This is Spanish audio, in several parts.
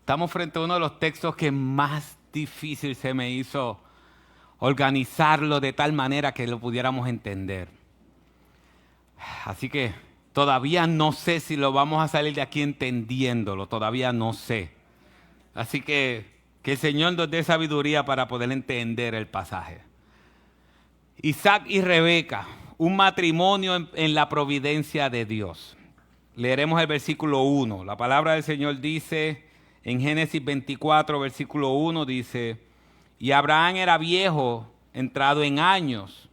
Estamos frente a uno de los textos que más difícil se me hizo organizarlo de tal manera que lo pudiéramos entender. Así que todavía no sé si lo vamos a salir de aquí entendiéndolo, todavía no sé. Así que el Señor nos dé sabiduría para poder entender el pasaje. Isaac y Rebeca, un matrimonio en la providencia de Dios. Leeremos el versículo 1. La palabra del Señor dice en Génesis 24, versículo 1, dice: y Abraham era viejo, entrado en años,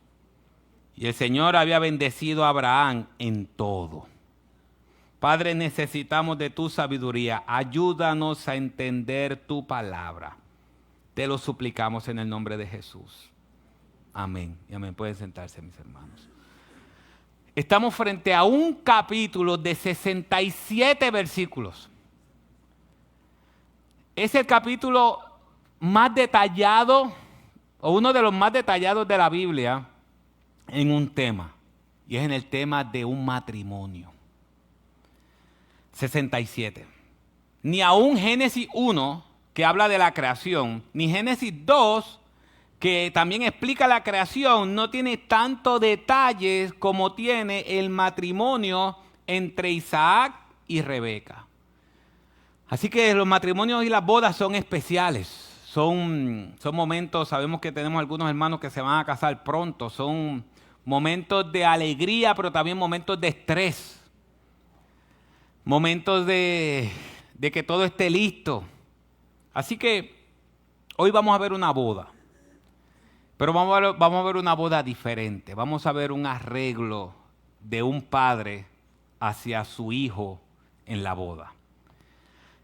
y el Señor había bendecido a Abraham en todo. Padre, necesitamos de tu sabiduría. Ayúdanos a entender tu palabra. Te lo suplicamos en el nombre de Jesús. Amén. Y amén. Pueden sentarse, mis hermanos. Estamos frente a un capítulo de 67 versículos. Es el capítulo más detallado, o uno de los más detallados de la Biblia, en un tema. Y es en el tema de un matrimonio. 67. Ni aún Génesis 1, que habla de la creación, ni Génesis 2, que también explica la creación, no tiene tantos detalles como tiene el matrimonio entre Isaac y Rebeca. Así que los matrimonios y las bodas son especiales, son momentos, sabemos que tenemos algunos hermanos que se van a casar pronto, son momentos de alegría, pero también momentos de estrés, momentos de que todo esté listo. Así que hoy vamos a ver una boda. Pero vamos a ver una boda diferente. Vamos a ver un arreglo de un padre hacia su hijo en la boda.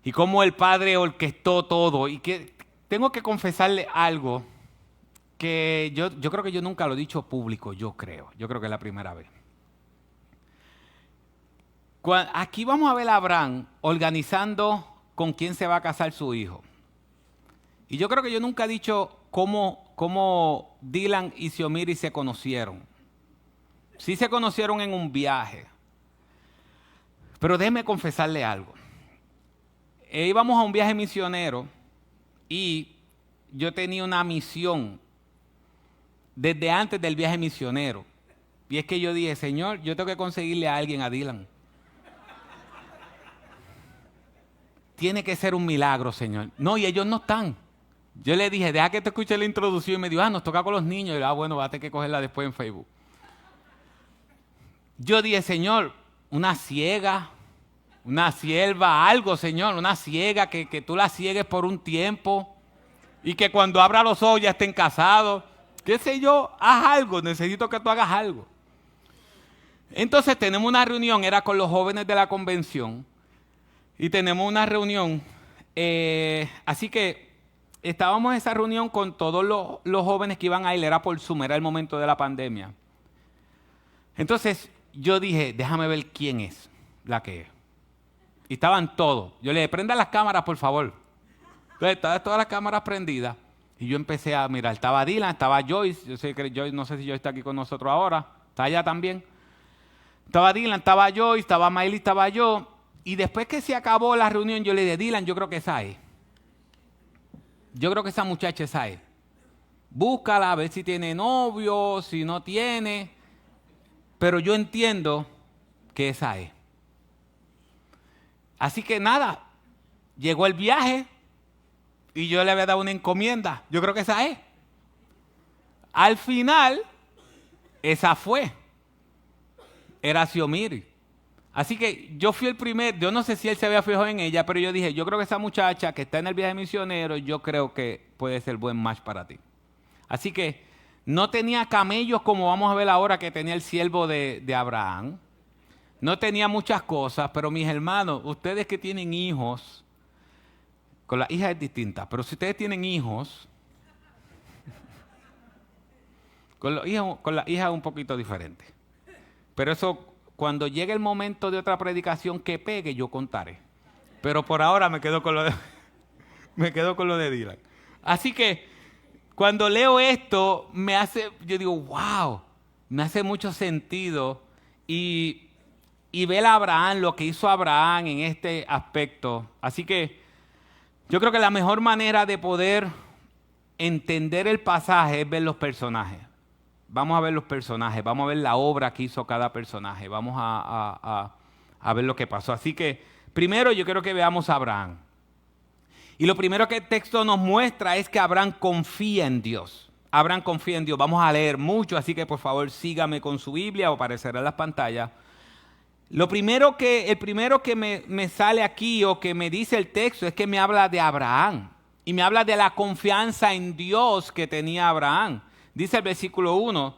Y cómo el padre orquestó todo. Y que tengo que confesarle algo que yo creo que yo nunca lo he dicho público, yo creo. Yo creo que es la primera vez. Aquí vamos a ver a Abraham organizando con quién se va a casar su hijo. Y yo creo que yo nunca he dicho cómo Dylan y Xiomiri se conocieron. Sí se conocieron en un viaje. Pero déjeme confesarle algo. Íbamos a un viaje misionero y yo tenía una misión desde antes del viaje misionero. Y es que yo dije, Señor, yo tengo que conseguirle a alguien a Dylan. Tiene que ser un milagro, Señor. No, y ellos no están. Yo le dije, deja que te escuche la introducción. Y me dijo, nos toca con los niños. Y yo, bueno, va a tener que cogerla después en Facebook. Yo dije, Señor, una ciega, una sierva, algo, Señor, una ciega, que tú la ciegues por un tiempo y que cuando abra los ojos ya estén casados. ¿Qué sé yo? Haz algo, necesito que tú hagas algo. Entonces tenemos una reunión, era con los jóvenes de la convención, y tenemos una reunión, así que estábamos en esa reunión con todos los jóvenes que iban a ir, era por Zoom, era el momento de la pandemia. Entonces yo dije, déjame ver quién es la que es. Y estaban todos. Yo le dije, prendan las cámaras, por favor. Entonces estaban todas las cámaras prendidas. Y yo empecé a mirar. Estaba Dylan, estaba Joyce. Yo sé que Joyce, no sé si Joyce está aquí con nosotros ahora. Está allá también. Estaba Dylan, estaba Joyce, estaba Miley, estaba yo. Y después que se acabó la reunión, yo le dije, Dylan, yo creo que esa es. Yo creo que esa muchacha esa es. Búscala, a ver si tiene novio, si no tiene. Pero yo entiendo que esa es. Así que nada, llegó el viaje y yo le había dado una encomienda. Yo creo que esa es. Al final, esa fue. Era Xiomiri. Así que yo fui el primer, yo no sé si él se había fijado en ella, pero yo dije, yo creo que esa muchacha que está en el viaje misionero, yo creo que puede ser buen match para ti. Así que no tenía camellos como vamos a ver ahora que tenía el siervo de Abraham. No tenía muchas cosas, pero mis hermanos, ustedes que tienen hijos, con las hijas es distinta, pero si ustedes tienen hijos, con las hijas es un poquito diferente. Pero eso, cuando llegue el momento de otra predicación que pegue, yo contaré. Pero por ahora me quedo con lo de Dylan. Así que cuando leo esto, yo digo, wow, me hace mucho sentido. Y ver a Abraham, lo que hizo Abraham en este aspecto. Así que Yo creo que la mejor manera de poder entender el pasaje es ver los personajes. Vamos a ver los personajes, vamos a ver la obra que hizo cada personaje, vamos a ver lo que pasó. Así que primero yo quiero que veamos a Abraham. Y lo primero que el texto nos muestra es que Abraham confía en Dios. Abraham confía en Dios. Vamos a leer mucho, así que por favor sígame con su Biblia o aparecerá en las pantallas. El primero que me sale aquí o que me dice el texto es que me habla de Abraham. Y me habla de la confianza en Dios que tenía Abraham. Dice el versículo 1,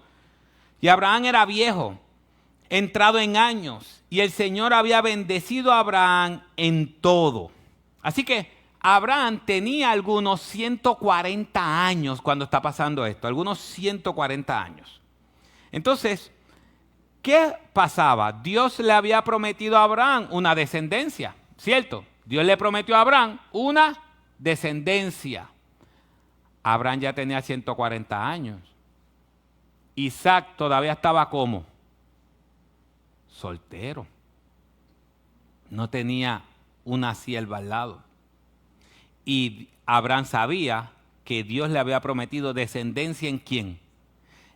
y Abraham era viejo, entrado en años, y el Señor había bendecido a Abraham en todo. Así que Abraham tenía algunos 140 años cuando está pasando esto, algunos 140 años. Entonces, ¿qué pasaba? Dios le había prometido a Abraham una descendencia, ¿cierto? Dios le prometió a Abraham una descendencia. Abraham ya tenía 140 años. Isaac todavía estaba como soltero. No tenía una sierva al lado. Y Abraham sabía que Dios le había prometido descendencia ¿en quién?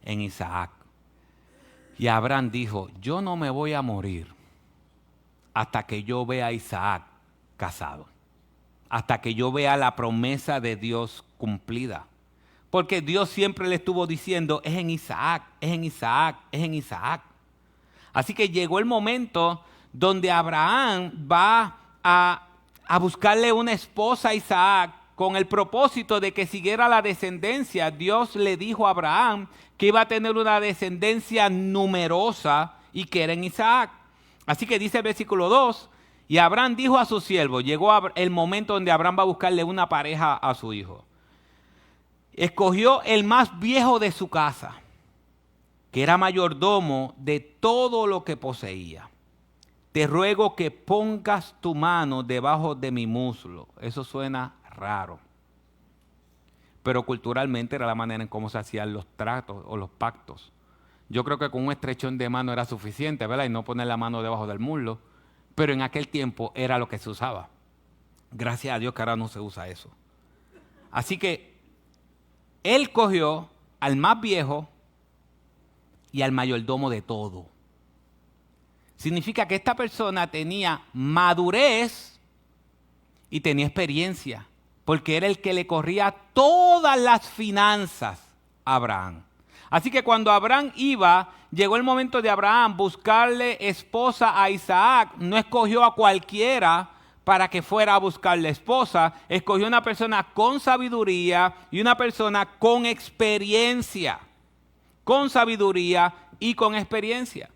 En Isaac. Y Abraham dijo, yo no me voy a morir hasta que yo vea a Isaac casado. Hasta que yo vea la promesa de Dios cumplida. Porque Dios siempre le estuvo diciendo, es en Isaac, es en Isaac, es en Isaac. Así que llegó el momento donde Abraham va a buscarle una esposa a Isaac con el propósito de que siguiera la descendencia. Dios le dijo a Abraham que iba a tener una descendencia numerosa y que era en Isaac. Así que dice el versículo 2, y Abraham dijo a su siervo, llegó el momento donde Abraham va a buscarle una pareja a su hijo. Escogió el más viejo de su casa, que era mayordomo de todo lo que poseía. Te ruego que pongas tu mano debajo de mi muslo. Eso suena raro. Pero culturalmente era la manera en cómo se hacían los tratos o los pactos. Yo creo que con un estrechón de mano era suficiente, ¿verdad? Y no poner la mano debajo del muslo. Pero en aquel tiempo era lo que se usaba. Gracias a Dios que ahora no se usa eso. Así que él cogió al más viejo y al mayordomo de todo. Significa que esta persona tenía madurez y tenía experiencia, porque era el que le corría todas las finanzas a Abraham. Así que cuando Abraham llegó el momento de Abraham buscarle esposa a Isaac, no escogió a cualquiera para que fuera a buscarle esposa, escogió una persona con sabiduría y una persona con experiencia, con sabiduría y con experiencia.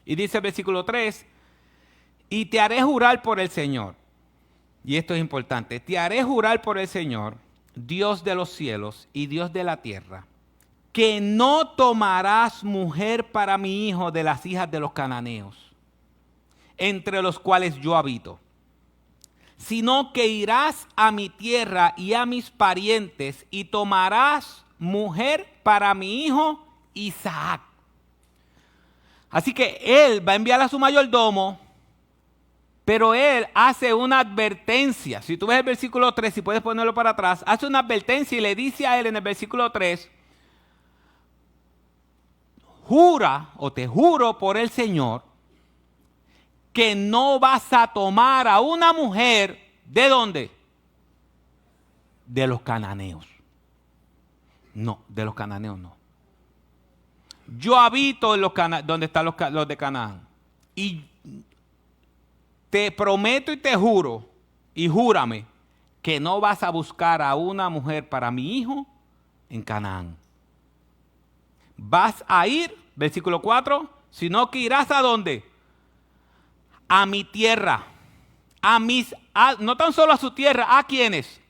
Y dice el versículo 3, y te haré jurar por el Señor, y esto es importante, te haré jurar por el Señor, Dios de los cielos y Dios de la tierra, que no tomarás mujer para mi hijo de las hijas de los cananeos, entre los cuales yo habito, sino que irás a mi tierra y a mis parientes y tomarás mujer para mi hijo Isaac. Así que él va a enviar a su mayordomo, pero él hace una advertencia. Si tú ves el versículo 3, si puedes ponerlo para atrás, hace una advertencia y le dice a él en el versículo 3, jura o te juro por el Señor que no vas a tomar a una mujer, ¿de dónde? De los cananeos. No, de los cananeos no. Yo habito en donde están los de Canaán. Y te prometo y te juro, y júrame, que no vas a buscar a una mujer para mi hijo en Canaán. Vas a ir, versículo 4, sino que irás ¿a dónde? A mi tierra. No tan solo a su tierra, ¿a quiénes?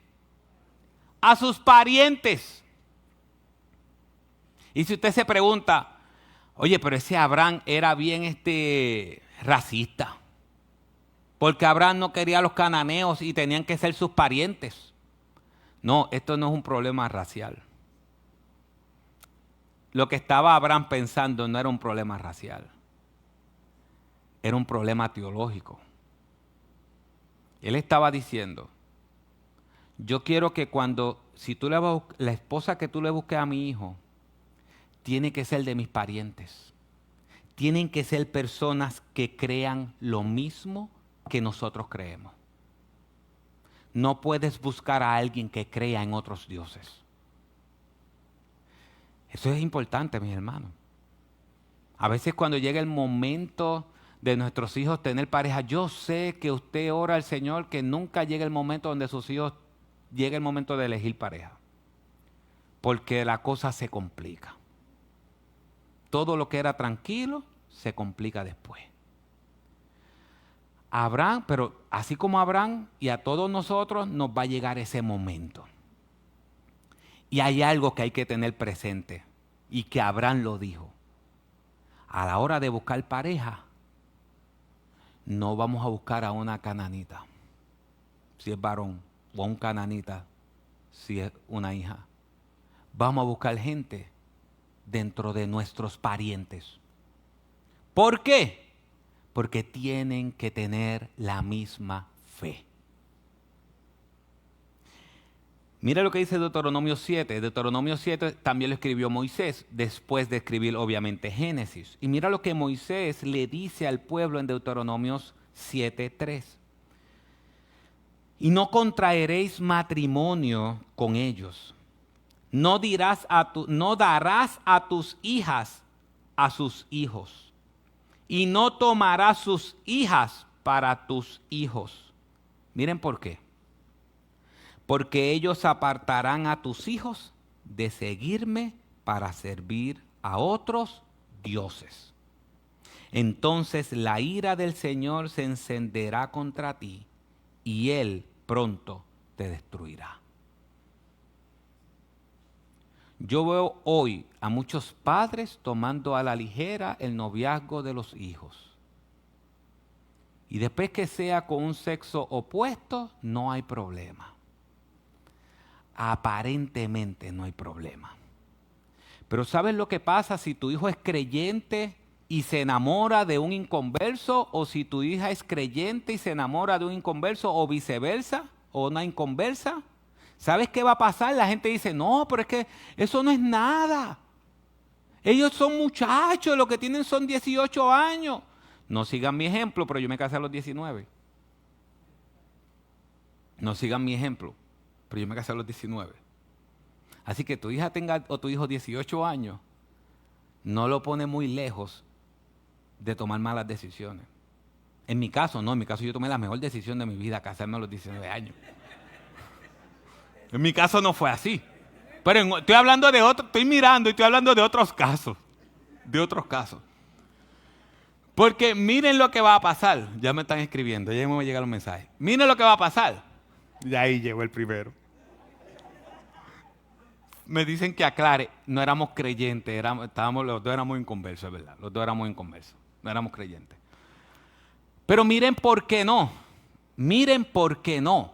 A sus parientes. Y si usted se pregunta, oye, pero ese Abraham era bien racista, porque Abraham no quería a los cananeos y tenían que ser sus parientes. No, esto no es un problema racial. Lo que estaba Abraham pensando no era un problema racial, era un problema teológico. Él estaba diciendo, Yo quiero que si tú la esposa que tú le busques a mi hijo, tiene que ser de mis parientes. Tienen que ser personas que crean lo mismo que nosotros creemos. No puedes buscar a alguien que crea en otros dioses. Eso es importante, mis hermanos. A veces cuando llega el momento de nuestros hijos tener pareja, yo sé que usted ora al Señor que nunca llegue el momento donde sus hijos llegue el momento de elegir pareja. Porque la cosa se complica. Todo lo que era tranquilo se complica después. Abraham, pero así como a Abraham y a todos nosotros nos va a llegar ese momento. Y hay algo que hay que tener presente y que Abraham lo dijo. A la hora de buscar pareja, no vamos a buscar a una cananita, si es varón, o a un cananita, si es una hija. Vamos a buscar gente dentro de nuestros parientes. ¿Por qué? Porque tienen que tener la misma fe. Mira lo que dice Deuteronomio 7. Deuteronomio 7 también lo escribió Moisés, después de escribir obviamente Génesis. Y mira lo que Moisés le dice al pueblo en Deuteronomio 7:3. Y no contraeréis matrimonio con ellos. No darás a tus hijas a sus hijos. Y no tomarás sus hijas para tus hijos. Miren por qué. Porque ellos apartarán a tus hijos de seguirme para servir a otros dioses. Entonces la ira del Señor se encenderá contra ti y Él pronto te destruirá. Yo veo hoy a muchos padres tomando a la ligera el noviazgo de los hijos. Y después que sea con un sexo opuesto, no hay problema. Aparentemente no hay problema. Pero ¿sabes lo que pasa si tu hijo es creyente y se enamora de un inconverso? O si tu hija es creyente y se enamora de un inconverso, o viceversa, o una inconversa. ¿Sabes qué va a pasar? La gente dice, no, pero es que eso no es nada. Ellos son muchachos, lo que tienen son 18 años. No sigan mi ejemplo, pero yo me casé a los 19. No sigan mi ejemplo, pero yo me casé a los 19. Así que tu hija tenga o tu hijo 18 años, no lo pone muy lejos de tomar malas decisiones. En mi caso, no, en mi caso yo tomé la mejor decisión de mi vida, casarme a los 19 años. En mi caso no fue así. Pero estoy hablando de otro, estoy mirando y estoy hablando de otros casos. De otros casos. Porque miren lo que va a pasar. Ya me están escribiendo, ya me va a llegar un mensaje. Miren lo que va a pasar. Y ahí llegó el primero. Me dicen que aclare, no éramos creyentes, los dos éramos inconversos, es verdad. Los dos éramos inconversos, no éramos creyentes. Pero miren por qué no. Miren por qué no.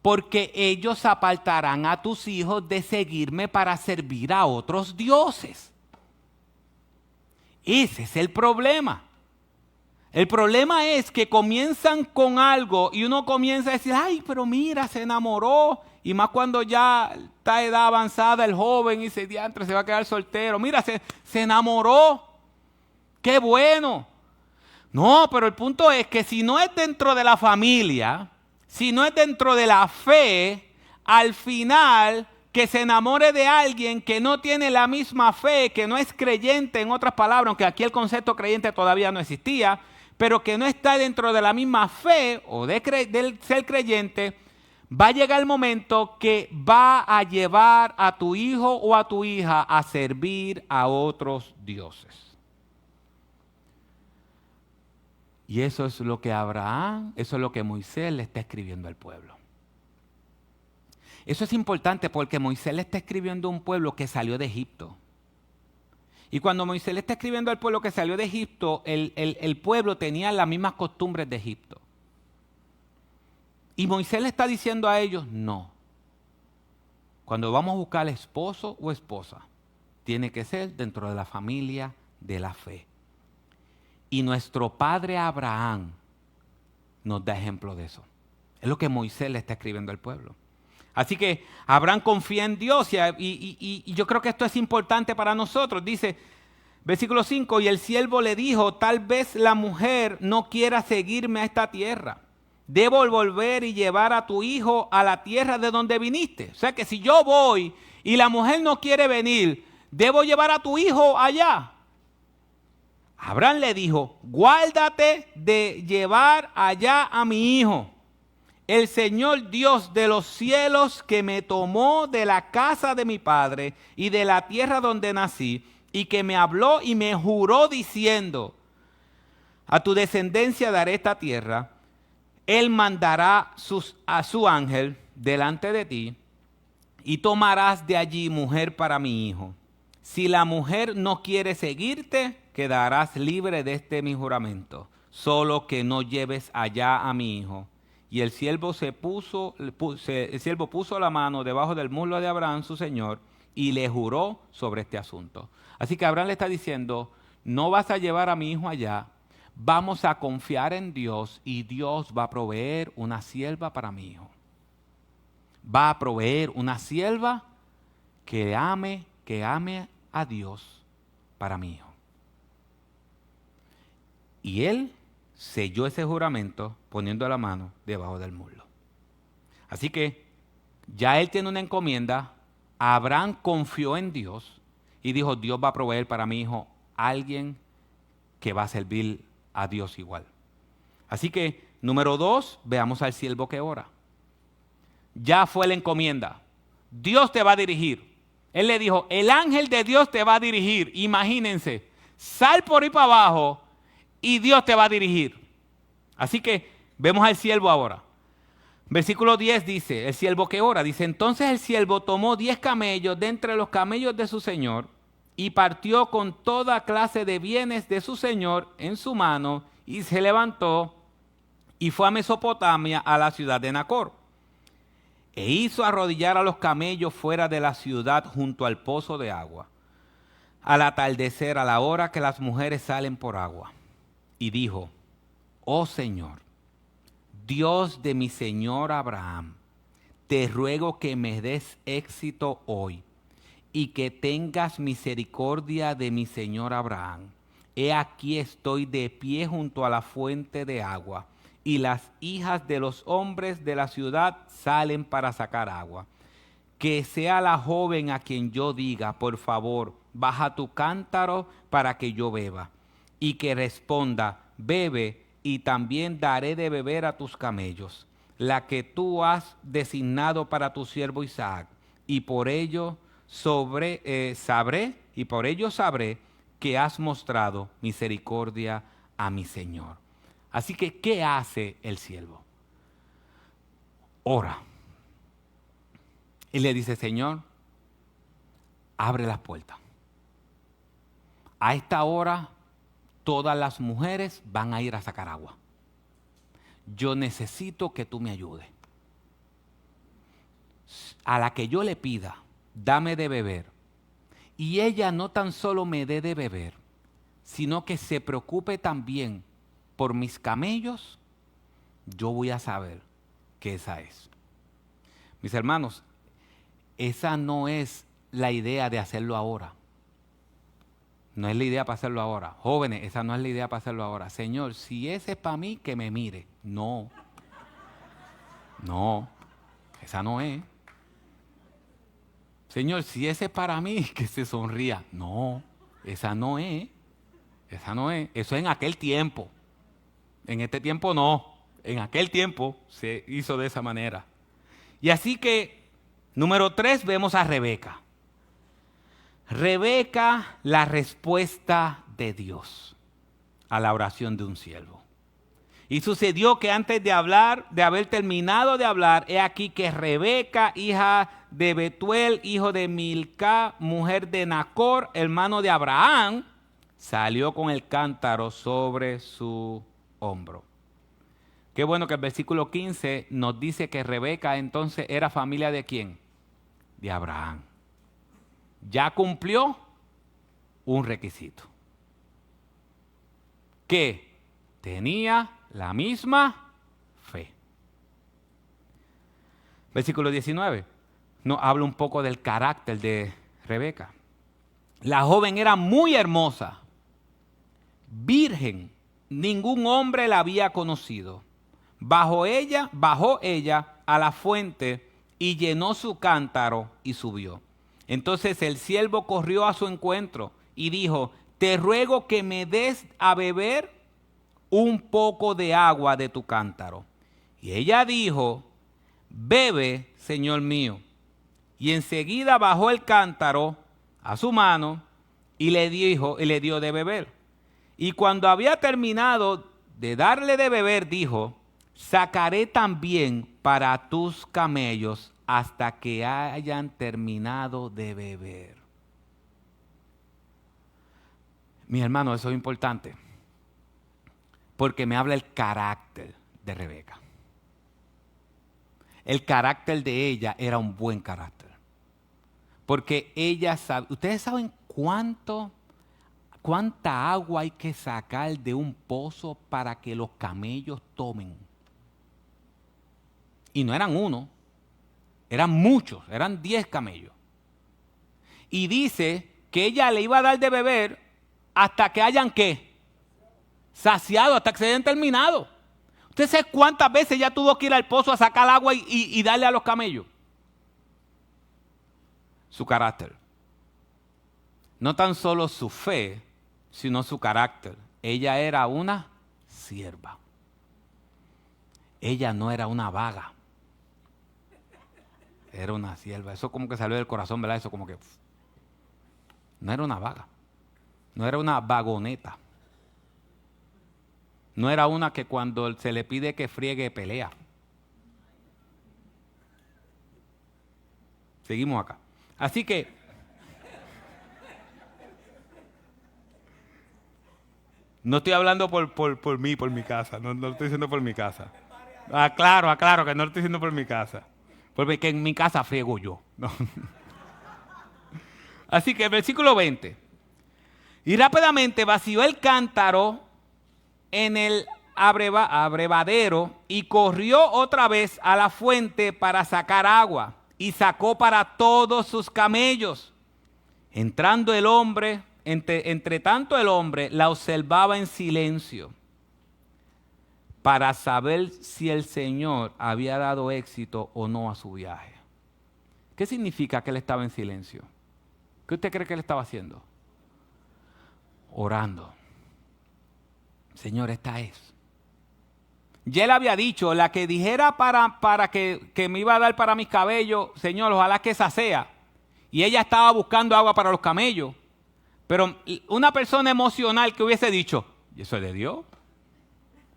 Porque ellos apartarán a tus hijos de seguirme para servir a otros dioses. Ese es el problema. El problema es que comienzan con algo y uno comienza a decir, ay, pero mira, se enamoró. Y más cuando ya está edad avanzada el joven y se diantre, se va a quedar soltero. Mira, se enamoró. ¡Qué bueno! No, pero el punto es que si no es dentro de la familia, si no es dentro de la fe, al final que se enamore de alguien que no tiene la misma fe, que no es creyente, en otras palabras, aunque aquí el concepto creyente todavía no existía, pero que no está dentro de la misma fe o del ser creyente, va a llegar el momento que va a llevar a tu hijo o a tu hija a servir a otros dioses. Y eso es lo que Abraham, eso es lo que Moisés le está escribiendo al pueblo. Eso es importante porque Moisés le está escribiendo a un pueblo que salió de Egipto. Y cuando Moisés le está escribiendo al pueblo que salió de Egipto, el pueblo tenía las mismas costumbres de Egipto. Y Moisés le está diciendo a ellos, no. Cuando vamos a buscar esposo o esposa, tiene que ser dentro de la familia de la fe. Y nuestro padre Abraham nos da ejemplo de eso. Es lo que Moisés le está escribiendo al pueblo. Así que Abraham confía en Dios y yo creo que esto es importante para nosotros. Dice, versículo 5, y el siervo le dijo, tal vez la mujer no quiera seguirme a esta tierra. Debo volver y llevar a tu hijo a la tierra de donde viniste. O sea que si yo voy y la mujer no quiere venir, debo llevar a tu hijo allá. Abraham le dijo, guárdate de llevar allá a mi hijo. El Señor Dios de los cielos que me tomó de la casa de mi padre y de la tierra donde nací y que me habló y me juró diciendo, a tu descendencia daré esta tierra, Él mandará a su ángel delante de ti y tomarás de allí mujer para mi hijo. Si la mujer no quiere seguirte, quedarás libre de este mi juramento, solo que no lleves allá a mi hijo. Y el siervo puso la mano debajo del muslo de Abraham, su señor, y le juró sobre este asunto. Así que Abraham le está diciendo, no vas a llevar a mi hijo allá, vamos a confiar en Dios y Dios va a proveer una sierva para mi hijo. Va a proveer una sierva que ame a Dios para mi hijo. Y él selló ese juramento poniendo la mano debajo del muslo. Así que ya él tiene una encomienda. Abraham confió en Dios y dijo, Dios va a proveer para mi hijo alguien que va a servir a Dios igual. Así que, número 2, veamos al siervo que ora. Ya fue la encomienda. Dios te va a dirigir. Él le dijo, el ángel de Dios te va a dirigir. Imagínense, sal por ahí para abajo y Dios te va a dirigir. Así que vemos al siervo ahora. Versículo 10 dice, el siervo que ora, dice, entonces el siervo tomó 10 camellos de entre los camellos de su señor y partió con toda clase de bienes de su señor en su mano y se levantó y fue a Mesopotamia, a la ciudad de Nacor. E hizo arrodillar a los camellos fuera de la ciudad junto al pozo de agua, al atardecer, a la hora que las mujeres salen por agua. Y dijo, oh Señor, Dios de mi señor Abraham, te ruego que me des éxito hoy y que tengas misericordia de mi señor Abraham. He aquí estoy de pie junto a la fuente de agua, y las hijas de los hombres de la ciudad salen para sacar agua. Que sea la joven a quien yo diga, por favor, baja tu cántaro para que yo beba. Y que responda, bebe, y también daré de beber a tus camellos, la que tú has designado para tu siervo Isaac. Y por ello sabré que has mostrado misericordia a mi Señor. Así que, ¿qué hace el siervo? Ora. Y le dice, Señor, abre las puertas. A esta hora, todas las mujeres van a ir a sacar agua. Yo necesito que tú me ayudes. A la que yo le pida, dame de beber. Y ella no tan solo me dé de beber, sino que se preocupe también por mis camellos, yo voy a saber que esa es. Mis hermanos, esa no es la idea de hacerlo ahora. No es la idea para hacerlo ahora. Jóvenes, esa no es la idea para hacerlo ahora. Señor, si ese es para mí, que me mire. No, esa no es. Señor, si ese es para mí, que se sonría. No, esa no es. Esa no es. Eso es en aquel tiempo. En este tiempo no. En aquel tiempo se hizo de esa manera. Y así que, número 3, vemos a Rebeca. Rebeca, la respuesta de Dios a la oración de un siervo. Y sucedió que antes de haber terminado de hablar, he aquí que Rebeca, hija de Betuel, hijo de Milca, mujer de Nacor, hermano de Abraham, salió con el cántaro sobre su hombro. Qué bueno que el versículo 15 nos dice que Rebeca entonces era familia ¿de quién? De Abraham. Ya cumplió un requisito. Que tenía la misma fe. Versículo 19. Nos habla un poco del carácter de Rebeca. La joven era muy hermosa, virgen, ningún hombre la había conocido. Bajó ella a la fuente y llenó su cántaro y subió. Entonces el siervo corrió a su encuentro y dijo: te ruego que me des a beber un poco de agua de tu cántaro. Y ella dijo: bebe, señor mío. Y enseguida bajó el cántaro a su mano y le dio de beber. Y cuando había terminado de darle de beber, dijo: sacaré también para tus camellos hasta que hayan terminado de beber. Mis hermanos, eso es importante, porque me habla el carácter de Rebeca. El carácter de ella era un buen carácter, porque ella sabe. ¿Ustedes saben cuánta agua hay que sacar de un pozo para que los camellos tomen? Y no eran uno, eran muchos, eran 10 camellos. Y dice que ella le iba a dar de beber hasta que hayan, ¿qué? Saciado, hasta que se hayan terminado. ¿Usted sabe cuántas veces ella tuvo que ir al pozo a sacar agua y darle a los camellos? Su carácter. No tan solo su fe, sino su carácter. Ella era una sierva. Ella no era una vaga. Era una sierva. Eso como que salió del corazón, ¿verdad? Eso como que... No era una vaga. No era una vagoneta. No era una que cuando se le pide que friegue, pelea. Seguimos acá. Así que... no estoy hablando por mí, por mi casa. No lo estoy diciendo por mi casa. Aclaro que no lo estoy diciendo por mi casa. Porque en mi casa friego yo. No. Así que el versículo 20. Y rápidamente vació el cántaro en el abrevadero y corrió otra vez a la fuente para sacar agua. Y sacó para todos sus camellos. Entrando el hombre, entre tanto el hombre la observaba en silencio, para saber si el Señor había dado éxito o no a su viaje. ¿Qué significa que él estaba en silencio? ¿Qué usted cree que él estaba haciendo? Orando. Señor, esta es. Ya él había dicho, la que dijera para que me iba a dar para mis cabellos, Señor, ojalá que esa sea. Y ella estaba buscando agua para los camellos. Pero una persona emocional que hubiese dicho, ¿y eso es de Dios?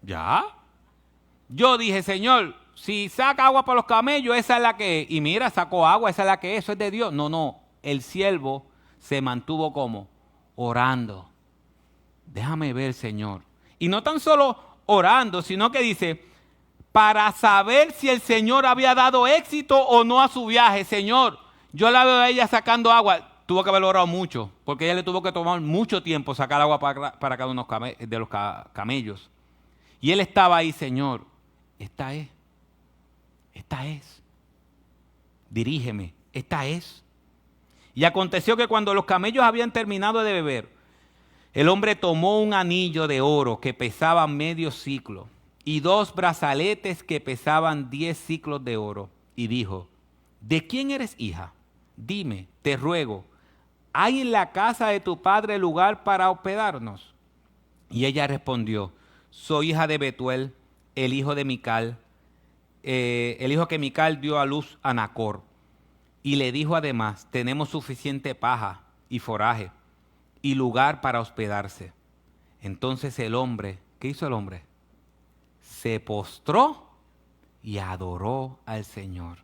¿Ya? Yo dije, Señor, si saca agua para los camellos, esa es la que es. Y mira, sacó agua, esa es la que es, eso es de Dios. No, el siervo se mantuvo como orando. Déjame ver, Señor. Y no tan solo orando, sino que dice, para saber si el Señor había dado éxito o no a su viaje. Señor, yo la veo a ella sacando agua. Tuvo que haberlo orado mucho, porque ella le tuvo que tomar mucho tiempo sacar agua para cada uno de los camellos. Y él estaba ahí, Señor, esta es. Dirígeme, esta es. Y aconteció que cuando los camellos habían terminado de beber, el hombre tomó un anillo de oro que pesaba medio siclo y 2 brazaletes que pesaban 10 siclos de oro, y dijo: ¿de quién eres hija? Dime, te ruego, ¿hay en la casa de tu padre lugar para hospedarnos? Y ella respondió: soy hija de Betuel, el hijo de Mical, el hijo que Mical dio a luz a Nacor. Y le dijo además: tenemos suficiente paja y foraje y lugar para hospedarse. Entonces el hombre, ¿qué hizo el hombre? Se postró y adoró al Señor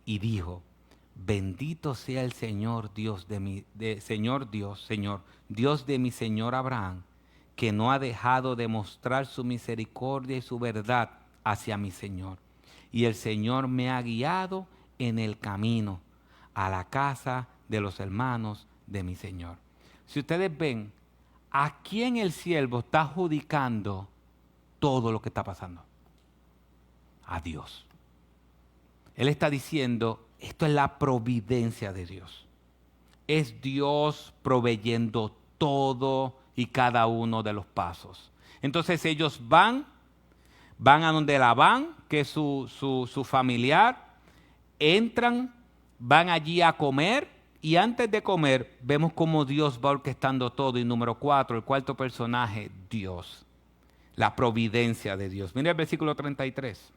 y dijo: bendito sea el Señor Dios Dios de mi Señor Abraham, que no ha dejado de mostrar su misericordia y su verdad hacia mi Señor. Y el Señor me ha guiado en el camino a la casa de los hermanos de mi Señor. Si ustedes ven, ¿a quién el siervo está adjudicando todo lo que está pasando? A Dios. Él está diciendo, esto es la providencia de Dios. Es Dios proveyendo todo y cada uno de los pasos. Entonces ellos van a donde Labán, que es su familiar, entran, van allí a comer y antes de comer vemos cómo Dios va orquestando todo. Y número 4, el cuarto personaje, Dios. La providencia de Dios. Mira el versículo 33.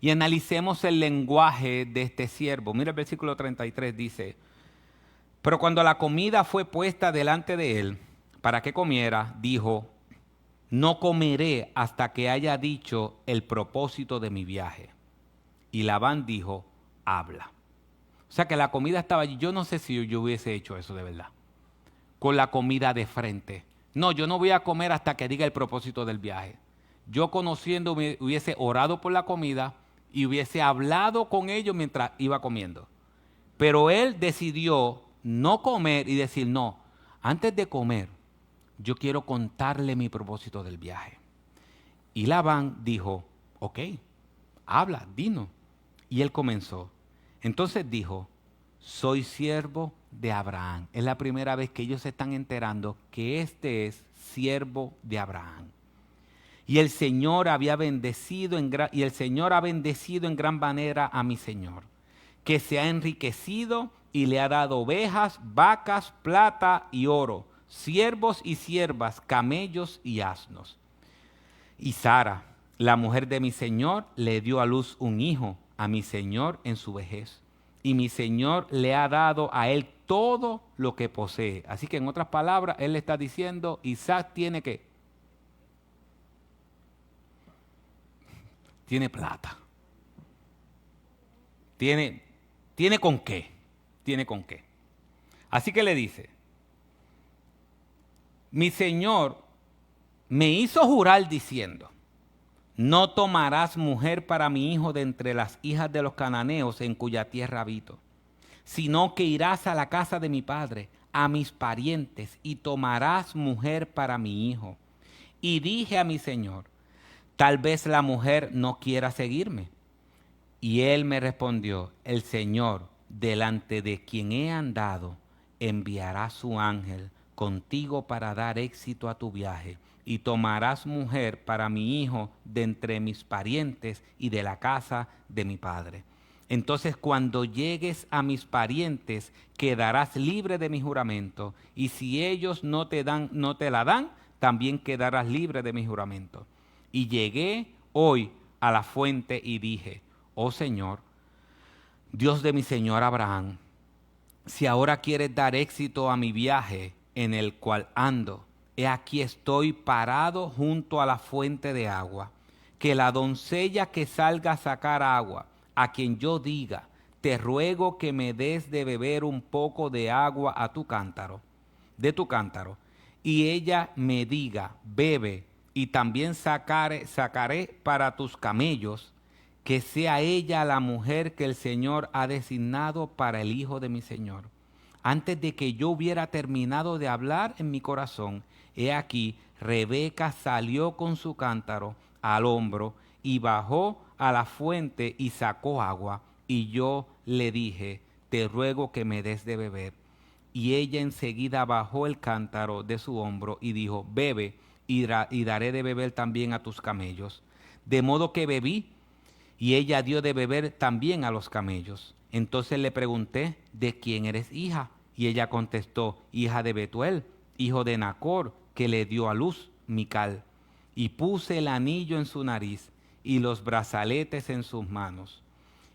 Y analicemos el lenguaje de este siervo. Mira el versículo 33, dice, pero cuando la comida fue puesta delante de él para que comiera, dijo, no comeré hasta que haya dicho el propósito de mi viaje. Y Labán dijo, habla. O sea que la comida estaba allí. Yo no sé si yo hubiese hecho eso de verdad. Con la comida de frente. No, yo no voy a comer hasta que diga el propósito del viaje. Yo conociendo hubiese orado por la comida y hubiese hablado con ellos mientras iba comiendo. Pero él decidió no comer y decir, no, antes de comer, yo quiero contarle mi propósito del viaje. Y Labán dijo, ok, habla, dinos. Y él comenzó. Entonces dijo, soy siervo de Abraham. Es la primera vez que ellos se están enterando que este es siervo de Abraham. Y el Señor ha bendecido en gran manera a mi Señor, que se ha enriquecido y le ha dado ovejas, vacas, plata y oro, siervos y siervas, camellos y asnos. Y Sara, la mujer de mi Señor, le dio a luz un hijo a mi Señor en su vejez. Y mi Señor le ha dado a él todo lo que posee. Así que en otras palabras, él le está diciendo, Isaac tiene plata. Tiene con qué. Tiene con qué. Así que le dice, mi Señor me hizo jurar diciendo, no tomarás mujer para mi hijo de entre las hijas de los cananeos en cuya tierra habito, sino que irás a la casa de mi padre, a mis parientes, y tomarás mujer para mi hijo. Y dije a mi Señor, tal vez la mujer no quiera seguirme. Y él me respondió, el Señor, delante de quien he andado, enviará su ángel contigo para dar éxito a tu viaje, y tomarás mujer para mi hijo de entre mis parientes y de la casa de mi padre. Entonces cuando llegues a mis parientes, quedarás libre de mi juramento, y si ellos no te la dan, también quedarás libre de mi juramento. Y llegué hoy a la fuente y dije, oh Señor, Dios de mi Señor Abraham, si ahora quieres dar éxito a mi viaje en el cual ando, he aquí estoy parado junto a la fuente de agua. Que la doncella que salga a sacar agua, a quien yo diga, te ruego que me des de beber un poco de agua a tu cántaro, y ella me diga, bebe, y también sacaré para tus camellos, que sea ella la mujer que el Señor ha designado para el hijo de mi Señor. Antes de que yo hubiera terminado de hablar en mi corazón, he aquí, Rebeca salió con su cántaro al hombro y bajó a la fuente y sacó agua. Y yo le dije, te ruego que me des de beber. Y ella enseguida bajó el cántaro de su hombro y dijo, bebe, y daré de beber también a tus camellos. De modo que bebí, y ella dio de beber también a los camellos. Entonces le pregunté, ¿de quién eres hija? Y ella contestó, hija de Betuel, hijo de Nacor, que le dio a luz Mical. Y puse el anillo en su nariz y los brazaletes en sus manos.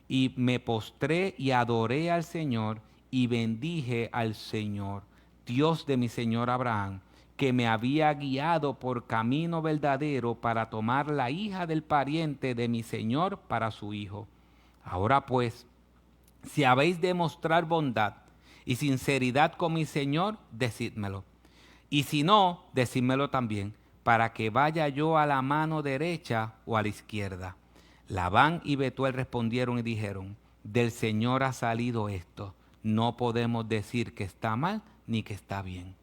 Y me postré y adoré al Señor y bendije al Señor, Dios de mi Señor Abraham, que me había guiado por camino verdadero para tomar la hija del pariente de mi Señor para su hijo. Ahora pues, si habéis de mostrar bondad y sinceridad con mi Señor, decídmelo. Y si no, decídmelo también, para que vaya yo a la mano derecha o a la izquierda. Labán y Betuel respondieron y dijeron, del Señor ha salido esto. No podemos decir que está mal ni que está bien.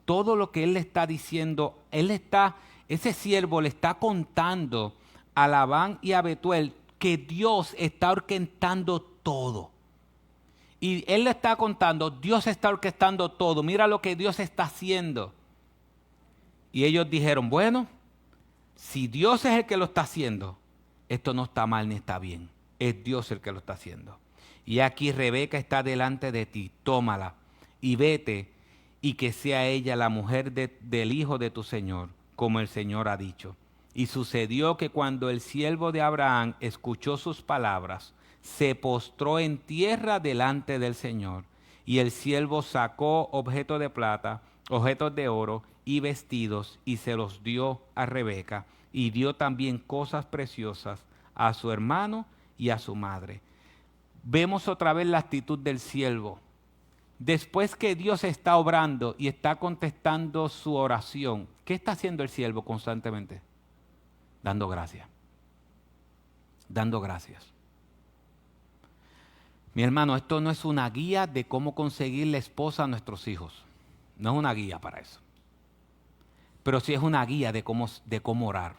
Todo lo que él le está diciendo, ese siervo le está contando a Labán y a Betuel que Dios está orquestando todo. Y él le está contando, Dios está orquestando todo. Mira lo que Dios está haciendo. Y ellos dijeron, bueno, si Dios es el que lo está haciendo, esto no está mal ni está bien. Es Dios el que lo está haciendo. Y aquí Rebeca está delante de ti, tómala y vete, y que sea ella la mujer del hijo de tu Señor, como el Señor ha dicho. Y sucedió que cuando el siervo de Abraham escuchó sus palabras, se postró en tierra delante del Señor. Y el siervo sacó objetos de plata, objetos de oro y vestidos, y se los dio a Rebeca, y dio también cosas preciosas a su hermano y a su madre. Vemos otra vez la actitud del siervo. Después que Dios está obrando y está contestando su oración, ¿qué está haciendo el siervo constantemente? Dando gracias. Dando gracias. Mi hermano, esto no es una guía de cómo conseguir la esposa a nuestros hijos. No es una guía para eso. Pero sí es una guía de cómo orar.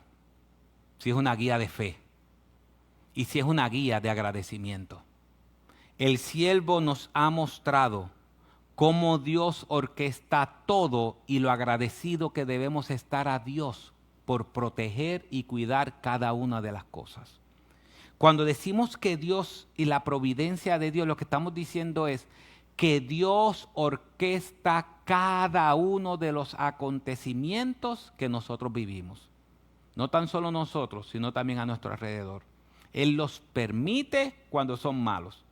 Sí es una guía de fe. Y sí es una guía de agradecimiento. El siervo nos ha mostrado cómo Dios orquesta todo y lo agradecido que debemos estar a Dios por proteger y cuidar cada una de las cosas. Cuando decimos que Dios y la providencia de Dios, lo que estamos diciendo es que Dios orquesta cada uno de los acontecimientos que nosotros vivimos. No tan solo nosotros, sino también a nuestro alrededor. Él los permite cuando son malos.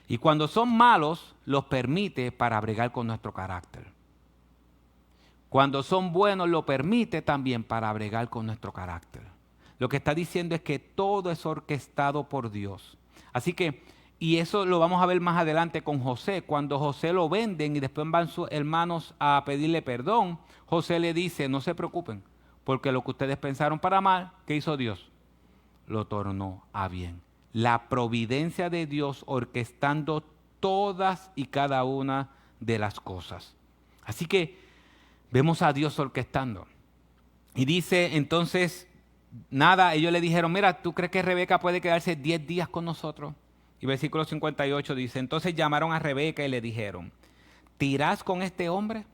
Y cuando son malos, los permite para bregar con nuestro carácter. Cuando son buenos, lo permite también para bregar con nuestro carácter. Lo que está diciendo es que todo es orquestado por Dios. Así que, y eso lo vamos a ver más adelante con José. Cuando José lo venden y después van sus hermanos a pedirle perdón, José le dice, no se preocupen, porque lo que ustedes pensaron para mal, ¿qué hizo Dios? Lo tornó a bien. La providencia de Dios orquestando todas y cada una de las cosas. Así que vemos a Dios orquestando. Y dice entonces, nada, ellos le dijeron, mira, ¿tú crees que Rebeca puede quedarse 10 días con nosotros? Y versículo 58 dice, entonces llamaron a Rebeca y le dijeron, ¿te irás con este hombre?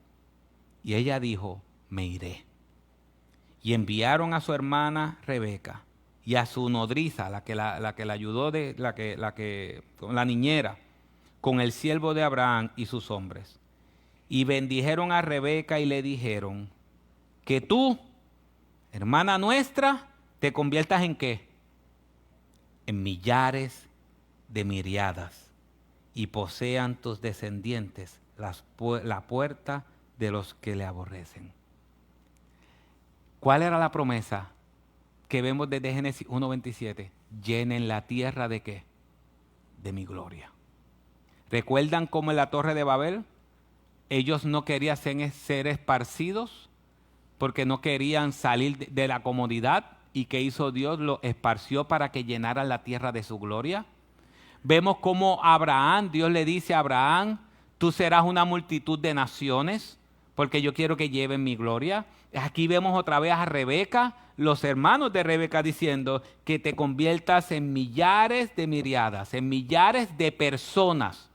Y ella dijo, me iré. Y enviaron a su hermana Rebeca y a su nodriza, la que la ayudó, la niñera, con el siervo de Abraham y sus hombres. Y bendijeron a Rebeca y le dijeron, que tú, hermana nuestra, te conviertas ¿en qué? En millares de miriadas, y posean tus descendientes la puerta de los que le aborrecen. ¿Cuál era la promesa que vemos desde Génesis 1:27? Llenen la tierra ¿de qué? De mi gloria. ¿Recuerdan cómo en la Torre de Babel ellos no querían ser esparcidos porque no querían salir de la comodidad? ¿Y qué hizo Dios? Lo esparció para que llenaran la tierra de su gloria. Vemos cómo Abraham, Dios le dice a Abraham, tú serás una multitud de naciones porque yo quiero que lleven mi gloria. Aquí vemos otra vez a Rebeca, los hermanos de Rebeca diciendo que te conviertas en millares de miriadas, en millares de personas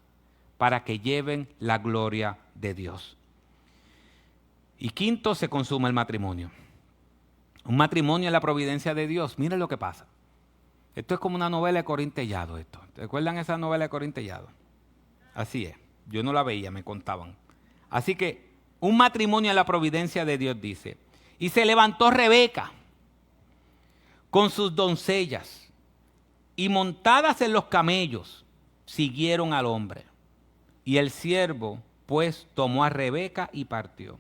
para que lleven la gloria de Dios. Y quinto, se consuma el matrimonio. Un matrimonio en la providencia de Dios. Miren lo que pasa. Esto es como una novela de Corín Tellado. Esto. ¿Recuerdan esa novela de Corín Tellado? Así es. Yo no la veía, me contaban. Así que un matrimonio en la providencia de Dios dice. Y se levantó Rebeca con sus doncellas y montadas en los camellos siguieron al hombre. Y el siervo pues tomó a Rebeca y partió.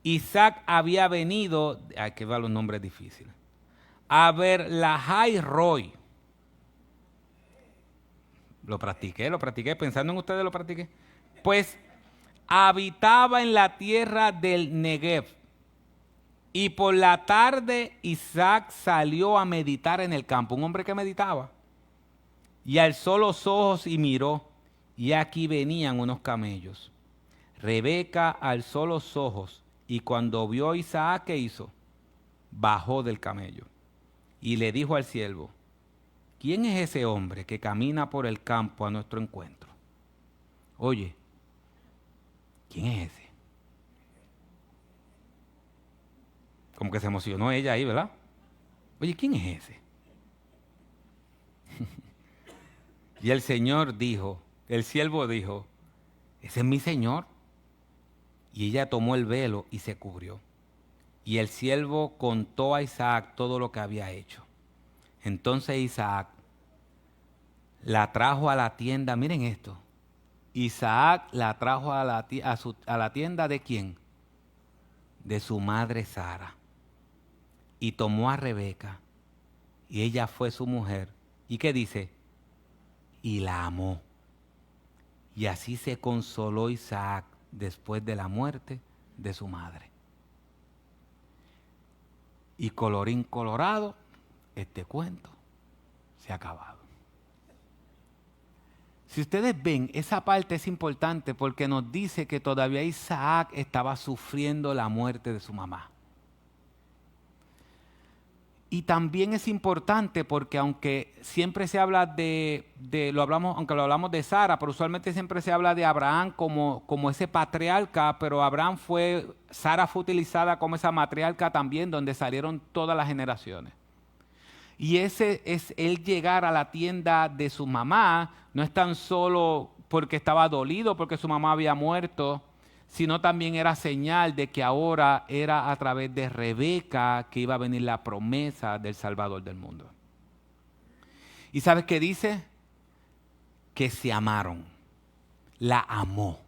Isaac había venido, aquí va los nombres difíciles, a ver Lahai Roy. Lo practiqué, pensando en ustedes lo practiqué. Pues habitaba en la tierra del Negev. Y por la tarde Isaac salió a meditar en el campo. Un hombre que meditaba. Y alzó los ojos y miró. Y aquí venían unos camellos. Rebeca alzó los ojos. Y cuando vio a Isaac, ¿qué hizo? Bajó del camello. Y le dijo al siervo, ¿quién es ese hombre que camina por el campo a nuestro encuentro? Oye, ¿quién es ese? Como que se emocionó ella ahí, ¿verdad? Oye, ¿quién es ese? Y el Señor dijo, el siervo dijo, ese es mi Señor. Y ella tomó el velo y se cubrió. Y el siervo contó a Isaac todo lo que había hecho. Entonces Isaac la trajo a la tienda. Miren esto. Isaac la trajo a la tienda ¿de quién? De su madre Sara. Y tomó a Rebeca. Y ella fue su mujer. ¿Y qué dice? Y la amó. Y así se consoló Isaac después de la muerte de su madre. Y colorín colorado, este cuento se ha acabado. Si ustedes ven, esa parte es importante porque nos dice que todavía Isaac estaba sufriendo la muerte de su mamá. Y también es importante porque aunque siempre se habla aunque lo hablamos de Sara, pero usualmente siempre se habla de Abraham como ese patriarca, pero Sara fue utilizada como esa matriarca también, donde salieron todas las generaciones. Y ese es el llegar a la tienda de su mamá, no es tan solo porque estaba dolido porque su mamá había muerto, sino también era señal de que ahora era a través de Rebeca que iba a venir la promesa del Salvador del mundo. ¿Y sabes qué dice? Que se amaron, la amó.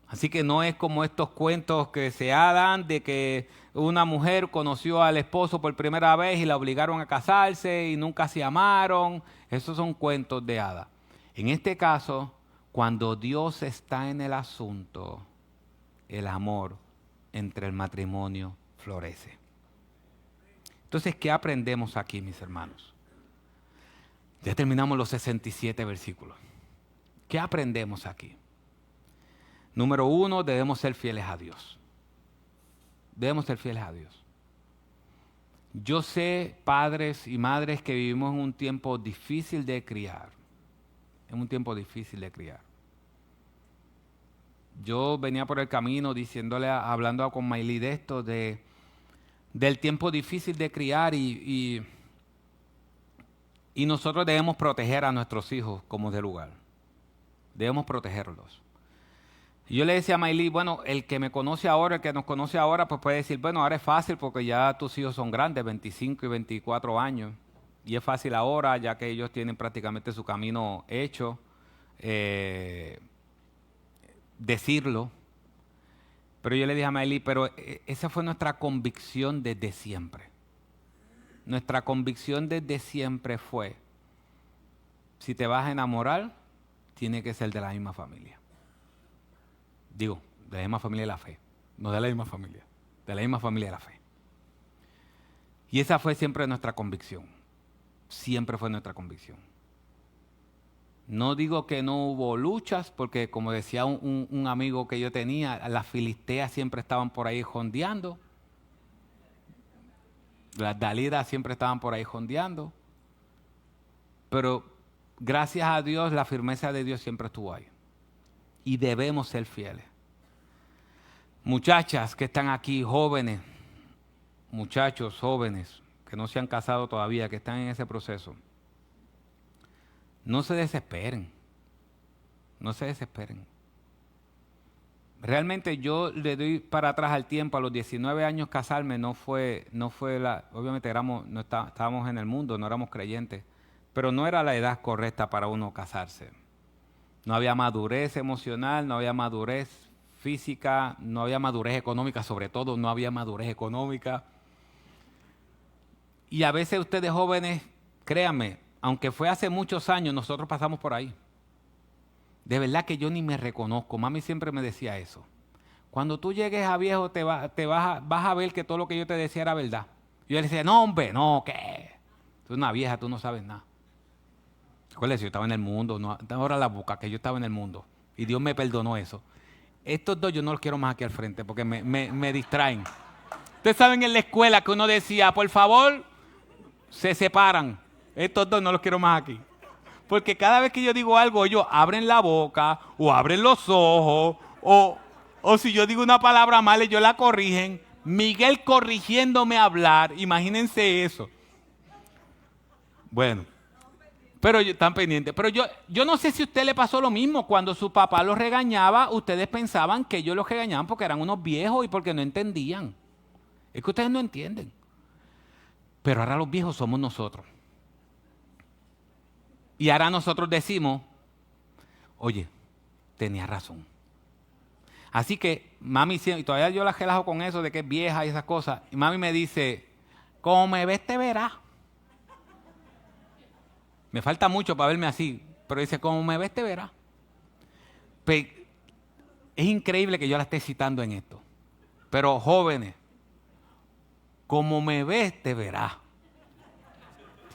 Así que no es como estos cuentos que se dan de que una mujer conoció al esposo por primera vez y la obligaron a casarse y nunca se amaron. Esos son cuentos de hadas. En este caso, cuando Dios está en el asunto, el amor entre el matrimonio florece. Entonces, ¿qué aprendemos aquí, mis hermanos? Ya terminamos los 67 versículos. ¿Qué aprendemos aquí? Número 1, debemos ser fieles a Dios. Debemos ser fieles a Dios. Yo sé, padres y madres, que vivimos en un tiempo difícil de criar. En un tiempo difícil de criar. Yo venía por el camino hablando con Maylí de esto, del tiempo difícil de criar y nosotros debemos proteger a nuestros hijos como de lugar. Debemos protegerlos. Y yo le decía a Maylí, bueno, el que nos conoce ahora, pues puede decir, bueno, ahora es fácil porque ya tus hijos son grandes, 25 y 24 años. Y es fácil ahora, ya que ellos tienen prácticamente su camino hecho. Decirlo, pero yo le dije a Maylí, pero esa fue nuestra convicción desde siempre. Nuestra convicción desde siempre fue, si te vas a enamorar, tiene que ser de la misma familia. Digo, de la misma familia de la fe, no de la misma familia, de la misma familia de la fe. Y esa fue siempre nuestra convicción, siempre fue nuestra convicción. No digo que no hubo luchas, porque como decía un amigo que yo tenía, las filisteas siempre estaban por ahí jondeando. Las dalidas siempre estaban por ahí jondeando. Pero gracias a Dios, la firmeza de Dios siempre estuvo ahí. Y debemos ser fieles. Muchachas que están aquí, jóvenes, muchachos jóvenes, que no se han casado todavía, que están en ese proceso. No se desesperen, no se desesperen. Realmente yo le doy para atrás al tiempo, a los 19 años casarme obviamente estábamos en el mundo, no éramos creyentes, pero no era la edad correcta para uno casarse. No había madurez emocional, no había madurez física, no había madurez económica, sobre todo no había madurez económica. Y a veces ustedes jóvenes, créanme, aunque fue hace muchos años, nosotros pasamos por ahí. De verdad que yo ni me reconozco. Mami siempre me decía eso. Cuando tú llegues a viejo, vas a ver que todo lo que yo te decía era verdad. Yo le decía, no, hombre, no, ¿qué? Tú eres una vieja, tú no sabes nada. Acuérdense, yo estaba en el mundo. No, ahora la boca, que yo estaba en el mundo. Y Dios me perdonó eso. Estos dos yo no los quiero más aquí al frente porque me distraen. Ustedes saben en la escuela que uno decía, por favor, se separan. Estos dos no los quiero más aquí. Porque cada vez que yo digo algo, ellos abren la boca o abren los ojos o si yo digo una palabra mal, ellos la corrigen. Miguel corrigiéndome hablar, imagínense eso. Bueno, pero están pendientes. Pero yo no sé si a usted le pasó lo mismo. Cuando su papá los regañaba, ustedes pensaban que ellos los regañaban porque eran unos viejos y porque no entendían. Es que ustedes no entienden. Pero ahora los viejos somos nosotros. Y ahora nosotros decimos, oye, tenía razón. Así que mami, y todavía yo la relajo con eso de que es vieja y esas cosas. Y mami me dice, como me ves te verás. Me falta mucho para verme así, pero dice, como me ves te verás. Es increíble que yo la esté citando en esto. Pero jóvenes, como me ves te verás.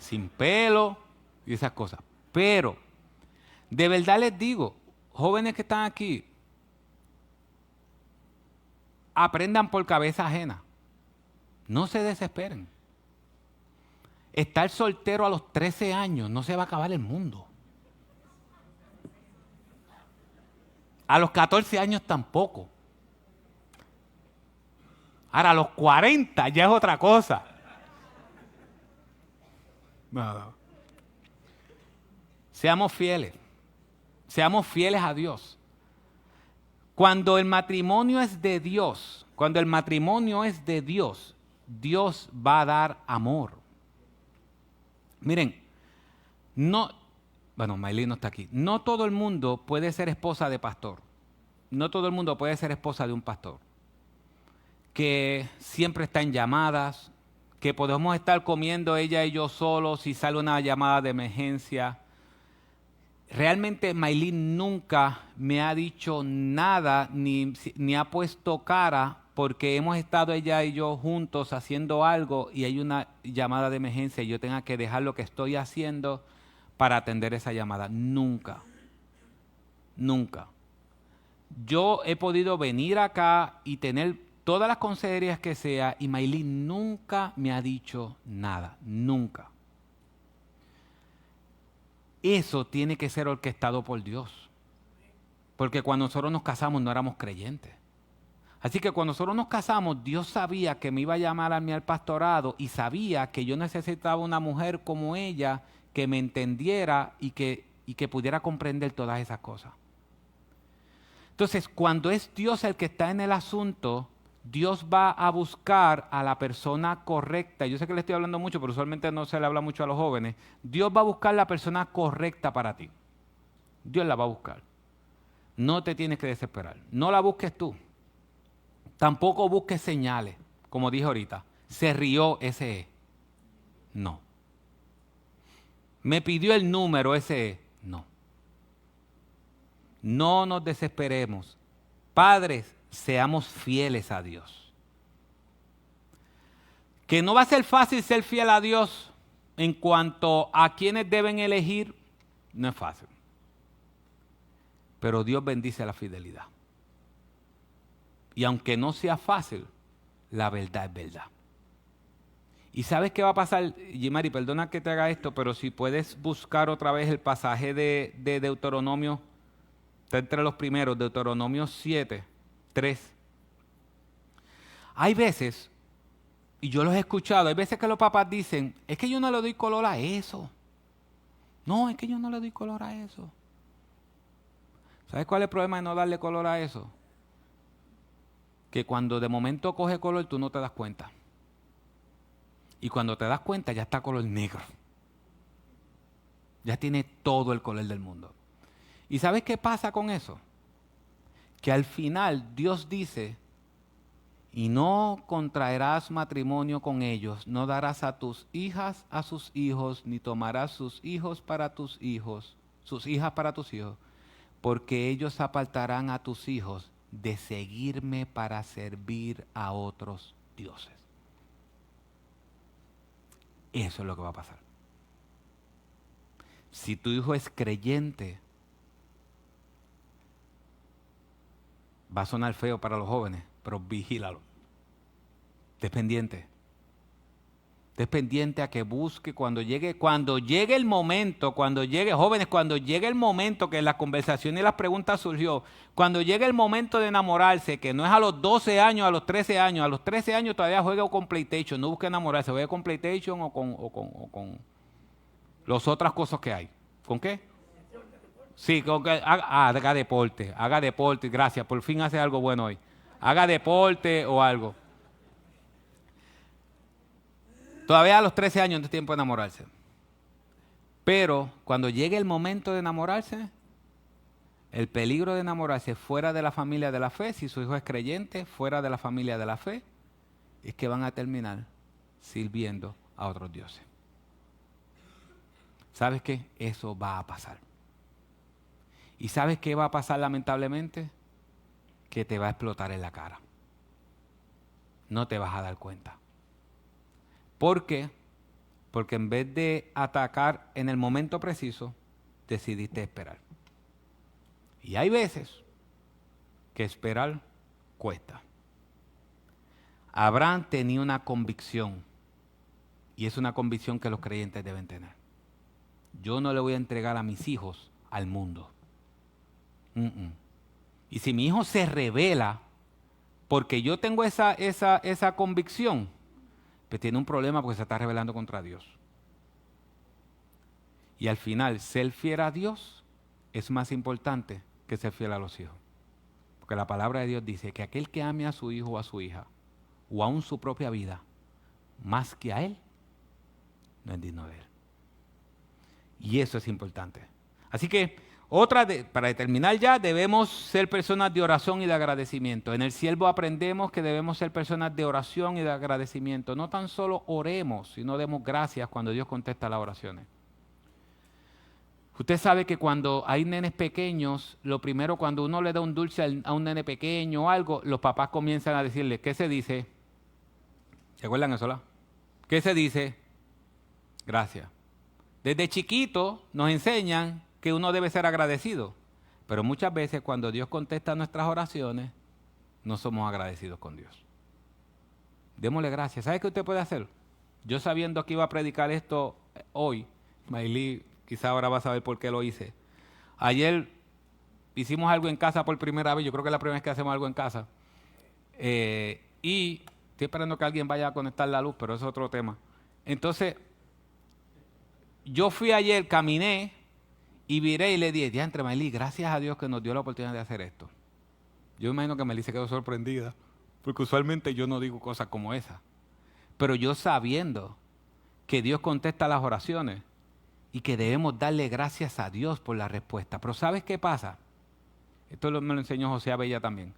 Sin pelo y esas cosas. Pero, de verdad les digo, jóvenes que están aquí, aprendan por cabeza ajena. No se desesperen. Estar soltero a los 13 años no se va a acabar el mundo. A los 14 años tampoco. Ahora a los 40 ya es otra cosa. No. Seamos fieles. Seamos fieles a Dios. Cuando el matrimonio es de Dios, Dios va a dar amor. Miren, Maylin no está aquí. No todo el mundo puede ser esposa de pastor. No todo el mundo puede ser esposa de un pastor. Que siempre está en llamadas, que podemos estar comiendo ella y yo solos si sale una llamada de emergencia. Realmente Maylin nunca me ha dicho nada ni ha puesto cara porque hemos estado ella y yo juntos haciendo algo y hay una llamada de emergencia y yo tenga que dejar lo que estoy haciendo para atender esa llamada. Nunca. Nunca. Yo he podido venir acá y tener todas las consejerías que sea y Maylin nunca me ha dicho nada. Nunca. Eso tiene que ser orquestado por Dios. Porque cuando nosotros nos casamos no éramos creyentes. Así que cuando nosotros nos casamos, Dios sabía que me iba a llamar a mí al pastorado y sabía que yo necesitaba una mujer como ella que me entendiera y que pudiera comprender todas esas cosas. Entonces, cuando es Dios el que está en el asunto, Dios va a buscar a la persona correcta. Yo sé que le estoy hablando mucho, pero usualmente no se le habla mucho a los jóvenes. Dios va a buscar la persona correcta para ti. Dios la va a buscar. No te tienes que desesperar. No la busques tú. Tampoco busques señales, como dije ahorita. Se rió ese es. No. Me pidió el número ese es. No. No nos desesperemos. Padres, seamos fieles a Dios. Que no va a ser fácil ser fiel a Dios en cuanto a quienes deben elegir, no es fácil. Pero Dios bendice la fidelidad. Y aunque no sea fácil, la verdad es verdad. ¿Y sabes qué va a pasar? Jimari, perdona que te haga esto, pero si puedes buscar otra vez el pasaje de Deuteronomio, está entre los primeros, Deuteronomio 7, 3. Hay veces, y yo los he escuchado, hay veces que los papás dicen, es que yo no le doy color a eso. No, es que yo no le doy color a eso. ¿Sabes cuál es el problema de no darle color a eso? Que cuando de momento coge color tú no te das cuenta. Y cuando te das cuenta ya está color negro. Ya tiene todo el color del mundo. ¿Y sabes qué pasa con eso? Que al final Dios dice, y no contraerás matrimonio con ellos, no darás a tus hijas a sus hijos, ni tomarás sus hijos para tus hijos, sus hijas para tus hijos, porque ellos apartarán a tus hijos de seguirme para servir a otros dioses. Eso es lo que va a pasar. Si tu hijo es creyente, va a sonar feo para los jóvenes, pero vigílalo. Esté pendiente. Estés pendiente a que busque cuando llegue el momento, jóvenes, cuando llegue el momento que la conversación y las preguntas surgió, cuando llegue el momento de enamorarse, que no es a los 12 años, a los 13 años, a los 13 años todavía juega con PlayStation, no busque enamorarse, juegue con PlayStation o con las otras cosas que hay. ¿Con qué? Sí, haga deporte, gracias, por fin hace algo bueno hoy. Haga deporte o algo. Todavía a los 13 años no es tiempo de enamorarse. Pero cuando llegue el momento de enamorarse, el peligro de enamorarse fuera de la familia de la fe, si su hijo es creyente, fuera de la familia de la fe, es que van a terminar sirviendo a otros dioses. ¿Sabes qué? Eso va a pasar. ¿Y sabes qué va a pasar lamentablemente? Que te va a explotar en la cara. No te vas a dar cuenta. ¿Por qué? Porque en vez de atacar en el momento preciso, decidiste esperar. Y hay veces que esperar cuesta. Abraham tenía una convicción, y es una convicción que los creyentes deben tener. Yo no le voy a entregar a mis hijos al mundo. Y si mi hijo se rebela porque yo tengo esa convicción, pues tiene un problema porque se está rebelando contra Dios. Y al final, ser fiel a Dios es más importante que ser fiel a los hijos. Porque la palabra de Dios dice que aquel que ame a su hijo o a su hija, o aún su propia vida, más que a él, no es digno de él. Y eso es importante. Así que, para terminar ya, debemos ser personas de oración y de agradecimiento. En el siervo aprendemos que debemos ser personas de oración y de agradecimiento. No tan solo oremos, sino demos gracias cuando Dios contesta las oraciones. Usted sabe que cuando hay nenes pequeños, lo primero, cuando uno le da un dulce a un nene pequeño o algo, los papás comienzan a decirle, ¿qué se dice? ¿Se acuerdan eso, la? ¿Qué se dice? Gracias. Desde chiquito nos enseñan que uno debe ser agradecido, pero muchas veces cuando Dios contesta nuestras oraciones, no somos agradecidos con Dios. Démosle gracias. ¿Sabe qué usted puede hacer? Yo sabiendo que iba a predicar esto hoy, Maylí quizá ahora va a saber por qué lo hice. Ayer hicimos algo en casa por primera vez, yo creo que es la primera vez que hacemos algo en casa, y estoy esperando que alguien vaya a conectar la luz, pero eso es otro tema. Entonces, yo fui ayer, caminé, y viré y le dije, diantre, Maylí, gracias a Dios que nos dio la oportunidad de hacer esto. Yo imagino que Maylí se quedó sorprendida, porque usualmente yo no digo cosas como esa. Pero yo sabiendo que Dios contesta las oraciones y que debemos darle gracias a Dios por la respuesta. Pero ¿sabes qué pasa? Esto me lo enseñó José Abella también.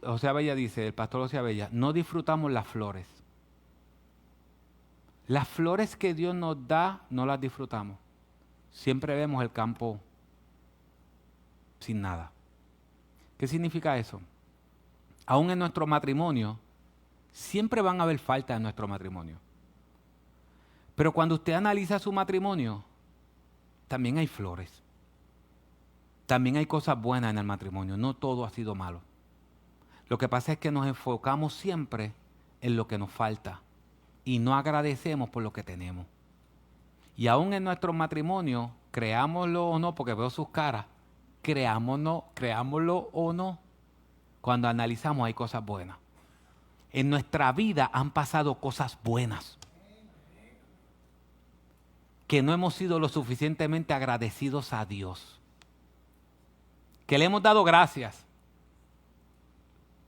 José Abella dice, el pastor José Abella, no disfrutamos las flores. Las flores que Dios nos da, no las disfrutamos. Siempre vemos el campo sin nada. ¿Qué significa eso? Aún en nuestro matrimonio, siempre van a haber faltas en nuestro matrimonio. Pero cuando usted analiza su matrimonio, también hay flores. También hay cosas buenas en el matrimonio. No todo ha sido malo. Lo que pasa es que nos enfocamos siempre en lo que nos falta y no agradecemos por lo que tenemos. Y aún en nuestro matrimonio, creámoslo o no, porque veo sus caras, creámoslo o no, cuando analizamos hay cosas buenas. En nuestra vida han pasado cosas buenas que no hemos sido lo suficientemente agradecidos a Dios, que le hemos dado gracias,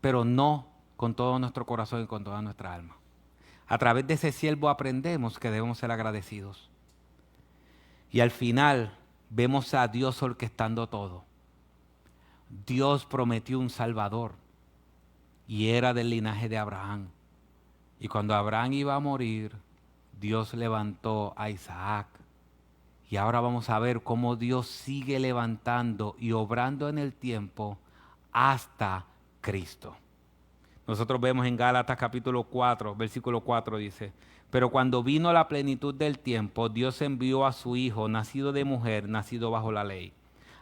pero no con todo nuestro corazón y con toda nuestra alma. A través de ese siervo aprendemos que debemos ser agradecidos. Y al final vemos a Dios orquestando todo. Dios prometió un Salvador y era del linaje de Abraham. Y cuando Abraham iba a morir, Dios levantó a Isaac. Y ahora vamos a ver cómo Dios sigue levantando y obrando en el tiempo hasta Cristo. Nosotros vemos en Gálatas capítulo 4, versículo 4 dice, pero cuando vino la plenitud del tiempo, Dios envió a su Hijo, nacido de mujer, nacido bajo la ley,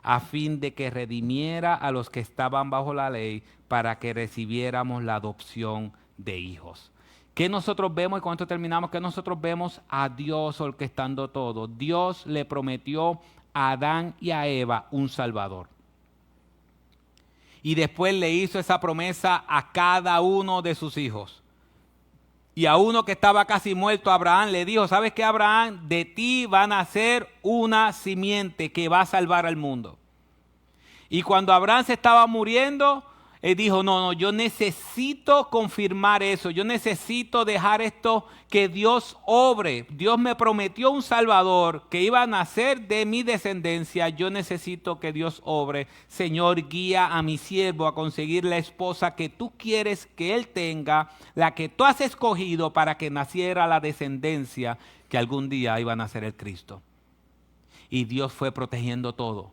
a fin de que redimiera a los que estaban bajo la ley, para que recibiéramos la adopción de hijos. ¿Qué nosotros vemos? Y con esto terminamos. ¿Qué nosotros vemos? A Dios orquestando todo. Dios le prometió a Adán y a Eva un Salvador. Y después le hizo esa promesa a cada uno de sus hijos. Y a uno que estaba casi muerto, Abraham, le dijo, ¿sabes qué, Abraham? De ti va a nacer una simiente que va a salvar al mundo. Y cuando Abraham se estaba muriendo, él dijo, no, yo necesito confirmar eso. Yo necesito dejar esto que Dios obre. Dios me prometió un Salvador que iba a nacer de mi descendencia. Yo necesito que Dios obre. Señor, guía a mi siervo a conseguir la esposa que tú quieres que él tenga, la que tú has escogido para que naciera la descendencia que algún día iba a nacer el Cristo. Y Dios fue protegiendo todo.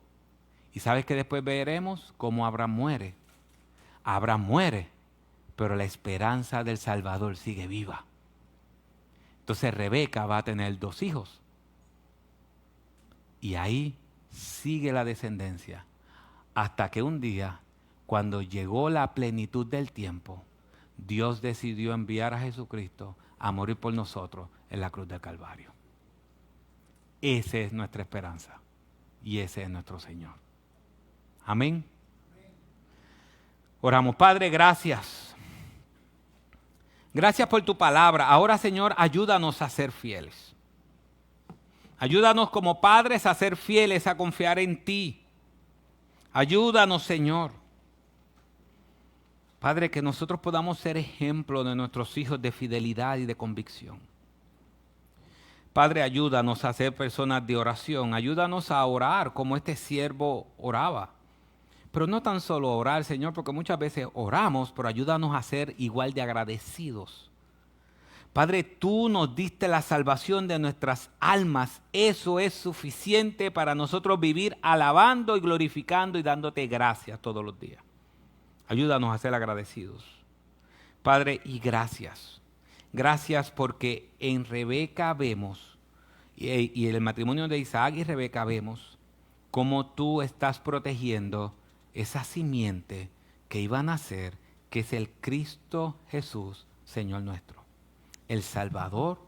¿Y sabes que después veremos cómo Abraham muere? Abraham muere, pero la esperanza del Salvador sigue viva. Entonces Rebeca va a tener 2 hijos. Y ahí sigue la descendencia. Hasta que un día, cuando llegó la plenitud del tiempo, Dios decidió enviar a Jesucristo a morir por nosotros en la cruz del Calvario. Esa es nuestra esperanza. Y ese es nuestro Señor. Amén. Oramos. Padre, gracias. Gracias por tu palabra. Ahora, Señor, ayúdanos a ser fieles. Ayúdanos como padres a ser fieles, a confiar en ti. Ayúdanos, Señor. Padre, que nosotros podamos ser ejemplo de nuestros hijos de fidelidad y de convicción. Padre, ayúdanos a ser personas de oración. Ayúdanos a orar como este siervo oraba. Pero no tan solo orar, Señor, porque muchas veces oramos, pero ayúdanos a ser igual de agradecidos. Padre, tú nos diste la salvación de nuestras almas. Eso es suficiente para nosotros vivir alabando y glorificando y dándote gracias todos los días. Ayúdanos a ser agradecidos. Padre, y gracias. Gracias porque en Rebeca vemos, y en el matrimonio de Isaac y Rebeca vemos, cómo tú estás protegiendo esa simiente que iba a nacer, que es el Cristo Jesús, Señor nuestro, el Salvador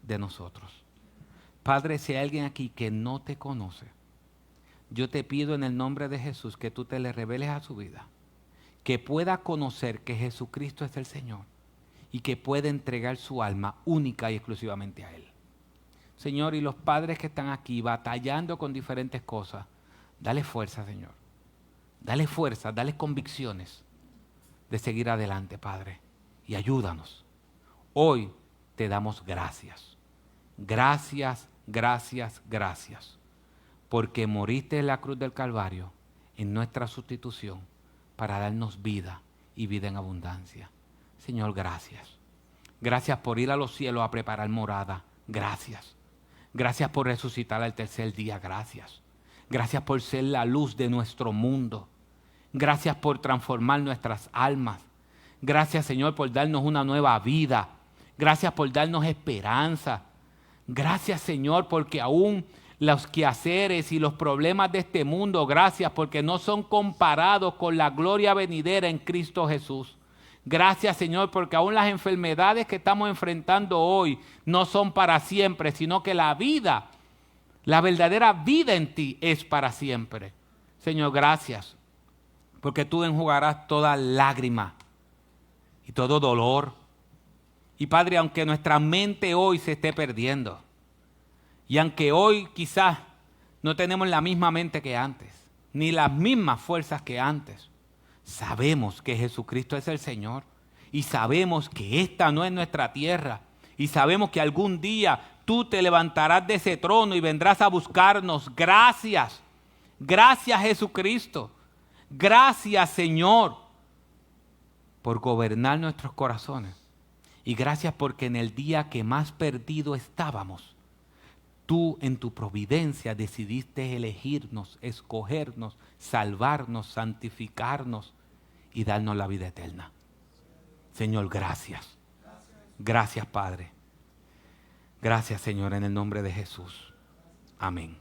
de nosotros. Padre, si hay alguien aquí que no te conoce, yo te pido en el nombre de Jesús que tú te le reveles a su vida, que pueda conocer que Jesucristo es el Señor y que pueda entregar su alma única y exclusivamente a Él. Señor, y los padres que están aquí batallando con diferentes cosas, dale fuerza, Señor. Dale fuerza, dale convicciones de seguir adelante, Padre. Y ayúdanos. Hoy te damos gracias. Gracias, gracias, gracias. Porque moriste en la cruz del Calvario en nuestra sustitución para darnos vida y vida en abundancia. Señor, gracias. Gracias por ir a los cielos a preparar morada. Gracias. Gracias por resucitar al tercer día. Gracias. Gracias por ser la luz de nuestro mundo. Gracias por transformar nuestras almas. Gracias, Señor, por darnos una nueva vida. Gracias por darnos esperanza. Gracias, Señor, porque aún los quehaceres y los problemas de este mundo, gracias porque no son comparados con la gloria venidera en Cristo Jesús. Gracias, Señor, porque aún las enfermedades que estamos enfrentando hoy no son para siempre, sino que la vida, la verdadera vida en ti es para siempre. Señor, gracias, porque tú enjugarás toda lágrima y todo dolor. Y Padre, aunque nuestra mente hoy se esté perdiendo, y aunque hoy quizás no tenemos la misma mente que antes, ni las mismas fuerzas que antes, sabemos que Jesucristo es el Señor y sabemos que esta no es nuestra tierra y sabemos que algún día tú te levantarás de ese trono y vendrás a buscarnos. Gracias, gracias Jesucristo, gracias Señor por gobernar nuestros corazones y gracias porque en el día que más perdido estábamos, tú en tu providencia decidiste elegirnos, escogernos, salvarnos, santificarnos y darnos la vida eterna. Señor, gracias. Gracias, Padre. Gracias, Señor, en el nombre de Jesús. Amén.